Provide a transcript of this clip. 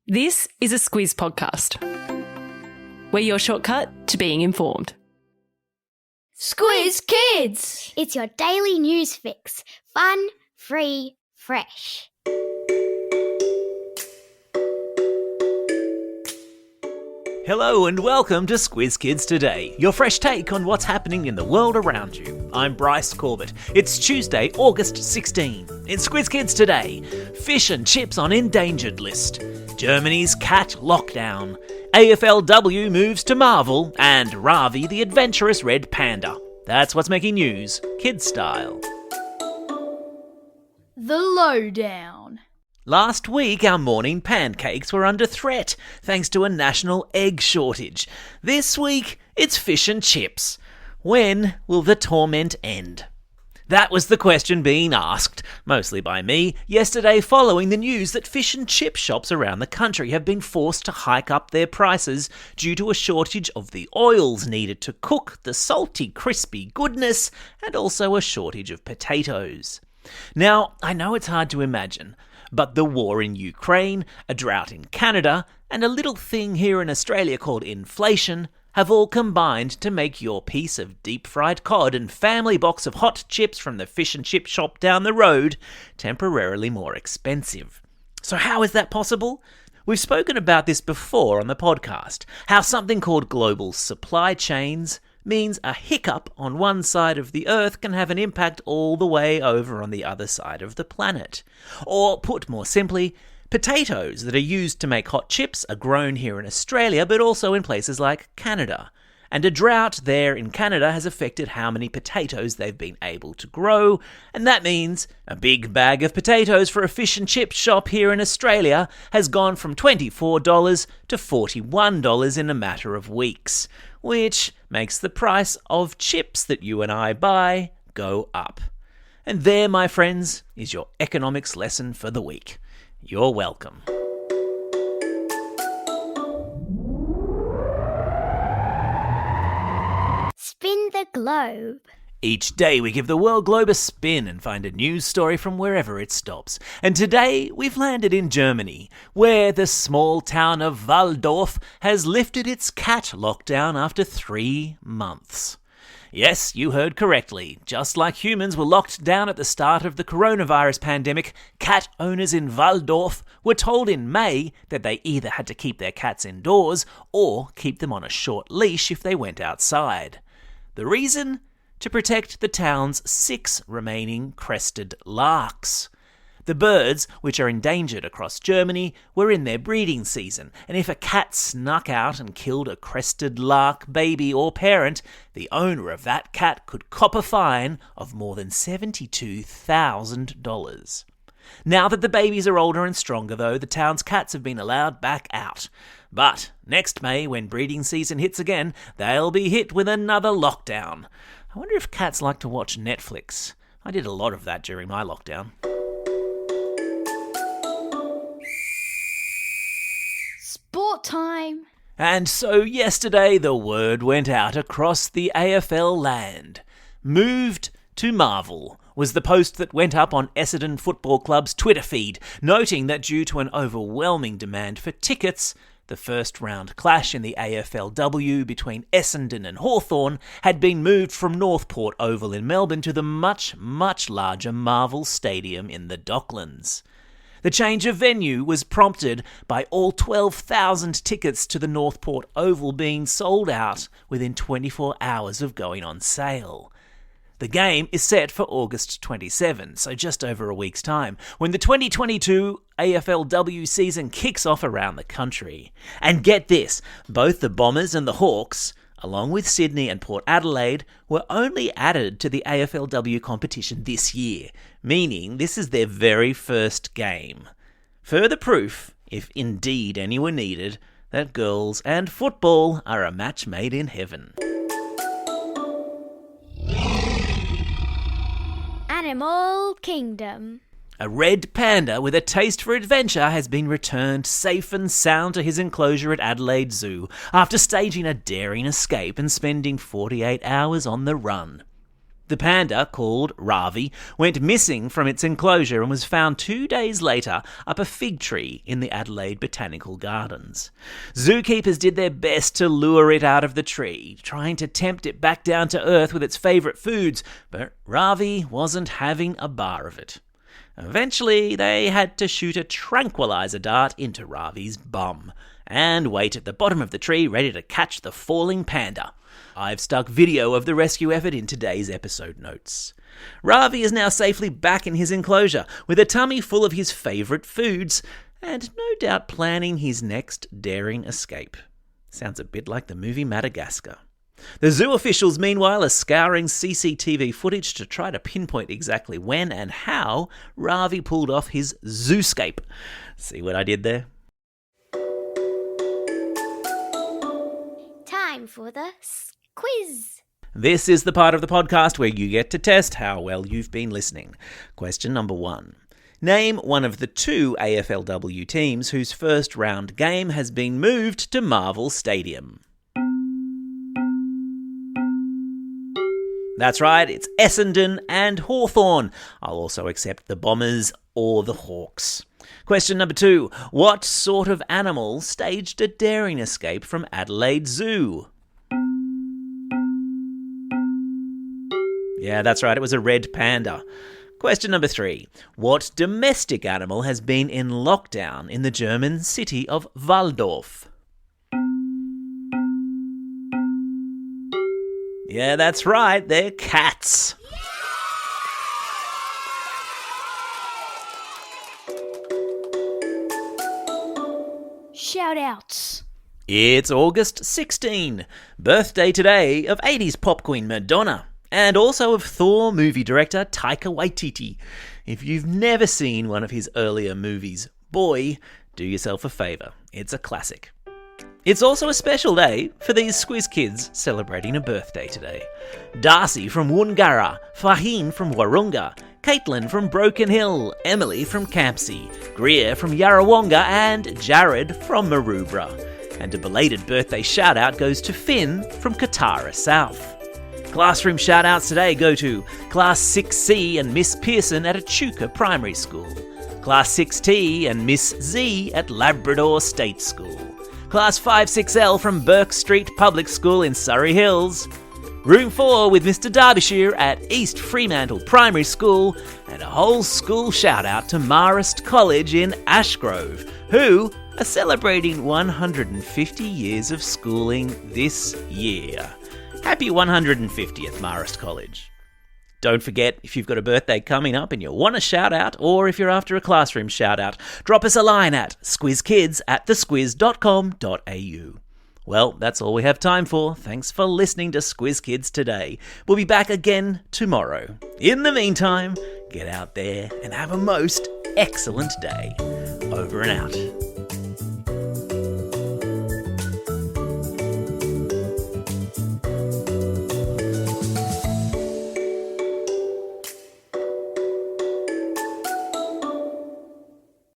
This is a Squiz podcast. We're your shortcut to being informed. Squiz Kids! It's your daily news fix. Fun, free, fresh. Hello and welcome to Squiz Kids Today, your fresh take on what's happening in the world around you. I'm Bryce Corbett. It's Tuesday, August 16. In Squiz Kids Today, fish and chips on endangered list, Germany's cat lockdown, AFLW moves to Marvel, and Ravi the adventurous red panda. That's what's making news, kid style. The lowdown. Last week, our morning pancakes were under threat thanks to a national egg shortage. This week, it's fish and chips. When will the torment end? That was the question being asked, mostly by me, yesterday following the news that fish and chip shops around the country have been forced to hike up their prices due to a shortage of the oils needed to cook the salty, crispy goodness, and also a shortage of potatoes. Now, I know it's hard to imagine, but the war in Ukraine, a drought in Canada, and a little thing here in Australia called inflation have all combined to make your piece of deep-fried cod and family box of hot chips from the fish and chip shop down the road temporarily more expensive. So how is that possible? We've spoken about this before on the podcast, how something called global supply chains means a hiccup on one side of the earth can have an impact all the way over on the other side of the planet. Or, put more simply, potatoes that are used to make hot chips are grown here in Australia, but also in places like Canada. And a drought there in Canada has affected how many potatoes they've been able to grow, and that means a big bag of potatoes for a fish and chip shop here in Australia has gone from $24 to $41 in a matter of weeks, which makes the price of chips that you and I buy go up. And there, my friends, is your economics lesson for the week. You're welcome. Spin the globe. Each day we give the world globe a spin and find a news story from wherever it stops. And today we've landed in Germany, where the small town of Walldorf has lifted its cat lockdown after 3 months. Yes, you heard correctly. Just like humans were locked down at the start of the coronavirus pandemic, cat owners in Walldorf were told in May that they either had to keep their cats indoors or keep them on a short leash if they went outside. The reason? To protect the town's 6 remaining crested larks. The birds, which are endangered across Germany, were in their breeding season, and if a cat snuck out and killed a crested lark baby or parent, the owner of that cat could cop a fine of more than $72,000. Now that the babies are older and stronger, though, the town's cats have been allowed back out. But next May, when breeding season hits again, they'll be hit with another lockdown. I wonder if cats like to watch Netflix. I did a lot of that during my lockdown. Sport time. And so yesterday the word went out across the AFL land. Moved to Marvel was the post that went up on Essendon Football Club's Twitter feed, noting that due to an overwhelming demand for tickets, the first round clash in the AFLW between Essendon and Hawthorn had been moved from Northport Oval in Melbourne to the much, much larger Marvel Stadium in the Docklands. The change of venue was prompted by all 12,000 tickets to the Northport Oval being sold out within 24 hours of going on sale. The game is set for August 27, so just over a week's time, when the 2022 AFLW season kicks off around the country. And get this, both the Bombers and the Hawks, along with Sydney and Port Adelaide, were only added to the AFLW competition this year, meaning this is their very first game. Further proof, if indeed any were needed, that girls and football are a match made in heaven. Animal Kingdom. A red panda with a taste for adventure has been returned safe and sound to his enclosure at Adelaide Zoo after staging a daring escape and spending 48 hours on the run. The panda, called Ravi, went missing from its enclosure and was found 2 days later up a fig tree in the Adelaide Botanical Gardens. Zookeepers did their best to lure it out of the tree, trying to tempt it back down to earth with its favourite foods, but Ravi wasn't having a bar of it. Eventually, they had to shoot a tranquilizer dart into Ravi's bum and wait at the bottom of the tree ready to catch the falling panda. I've stuck video of the rescue effort in today's episode notes. Ravi is now safely back in his enclosure with a tummy full of his favourite foods and no doubt planning his next daring escape. Sounds a bit like the movie Madagascar. The zoo officials, meanwhile, are scouring CCTV footage to try to pinpoint exactly when and how Ravi pulled off his zooscape. See what I did there? Time for the quiz. This is the part of the podcast where you get to test how well you've been listening. Question number 1. Name one of the 2 AFLW teams whose first round game has been moved to Marvel Stadium. That's right, it's Essendon and Hawthorn. I'll also accept the Bombers or the Hawks. Question number 2. What sort of animal staged a daring escape from Adelaide Zoo? Yeah, that's right, it was a red panda. Question number 3. What domestic animal has been in lockdown in the German city of Waldorf? Yeah, that's right, they're cats. Shout-outs. It's August 16, birthday today of 80s pop queen Madonna, and also of Thor movie director Taika Waititi. If you've never seen one of his earlier movies, boy, do yourself a favour, it's a classic. It's also a special day for these Squiz Kids celebrating a birthday today. Darcy from Woongarra, Faheen from Warunga, Caitlin from Broken Hill, Emily from Campsie, Greer from Yarrawonga, and Jared from Maroubra. And a belated birthday shout-out goes to Finn from Katara South. Classroom shout-outs today go to Class 6C and Miss Pearson at Echuca Primary School, Class 6T and Miss Z at Labrador State School, Class 5-6L from Burke Street Public School in Surrey Hills, Room 4 with Mr Derbyshire at East Fremantle Primary School, and a whole school shout-out to Marist College in Ashgrove, who are celebrating 150 years of schooling this year. Happy 150th, Marist College. Don't forget, if you've got a birthday coming up and you want a shout-out, or if you're after a classroom shout-out, drop us a line at squizkids@thesquiz.com.au. Well, that's all we have time for. Thanks for listening to Squiz Kids today. We'll be back again tomorrow. In the meantime, get out there and have a most excellent day. Over and out.